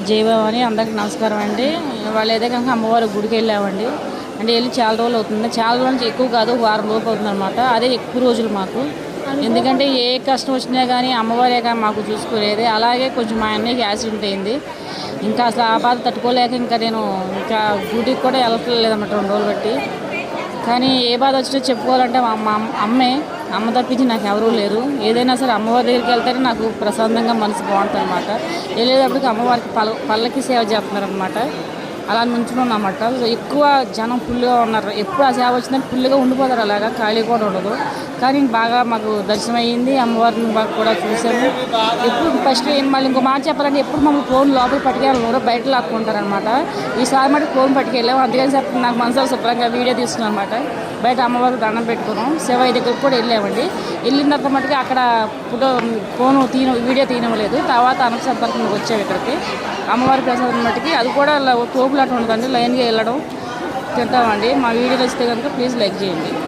జయభవాని అందరికి నమస్కారం అండి. వాళ్ళు అయితే కనుక అమ్మవారి గుడికి వెళ్ళామండి. అంటే వెళ్ళి చాలా రోజులు అవుతుంది. చాలా రోజుల నుంచి ఎక్కువ కాదు, వారం లోపు అవుతుంది అనమాట. అదే ఎక్కువ రోజులు మాకు. ఎందుకంటే ఏ కష్టం వచ్చినా కానీ అమ్మవారే కానీ మాకు చూసుకోలేదు. అలాగే కొంచెం మా అన్నయ్యకి యాక్సిడెంట్ అయింది. ఇంకా అసలు ఆ బాధ తట్టుకోలేక ఇంకా నేను ఇంకా గుడికి కూడా వెళ్ళట్లేదన్నమాట 2 రోజులు బట్టి. కానీ ఏ బాధ వచ్చినా చెప్పుకోవాలంటే మా అమ్మే. అమ్మ తప్పించి నాకు ఎవరూ లేరు. ఏదైనా సరే అమ్మవారి దగ్గరికి వెళ్తేనే నాకు ప్రశాంతంగా మనసు బాగుంటుంది అనమాట. వెళ్ళేటప్పటికి అమ్మవారికి పల్లకి సేవ చేస్తున్నారనమాట. అలా నుంచున్నాం అన్నమాట. ఎక్కువ జనం ఫుల్గా ఉన్నారు. ఎప్పుడు ఆ సేవ వచ్చినా ఫుల్గా ఉండిపోతారు, అలాగా ఖాళీ కూడా ఉండదు. కానీ బాగా మాకు దర్శనం అయ్యింది. అమ్మవారిని బాగా కూడా చూసాము. ఎప్పుడు ఫస్ట్ మళ్ళీ ఇంకో మాట చెప్పాలంటే ఎప్పుడు మమ్మల్ని ఫోన్ లోపల పట్టుకెళ్ళరు, బయట లాక్కుంటారనమాట. ఈసారి మటుకు ఫోన్ పట్టుకెళ్ళాము. అందుకని చెప్పి నాకు మనసులో శుభ్రంగా వీడియో తీస్తున్నాను అనమాట. బయట అమ్మవారికి దండం పెట్టుకున్నాం. శివయ్య దగ్గరికి కూడా వెళ్ళామండి. వెళ్ళిన తర్వాత మటుకు అక్కడ వీడియో తీయనివ్వలేదు. తర్వాత అనవసరం వచ్చాము ఇక్కడికి. అమ్మవారి ప్రసాదం మట్టుకి అది కూడా తోపులాట ఉండదండి. లైన్గా వెళ్ళడం తింటామండి. మా వీడియోలు వస్తే కనుక ప్లీజ్ లైక్ చేయండి.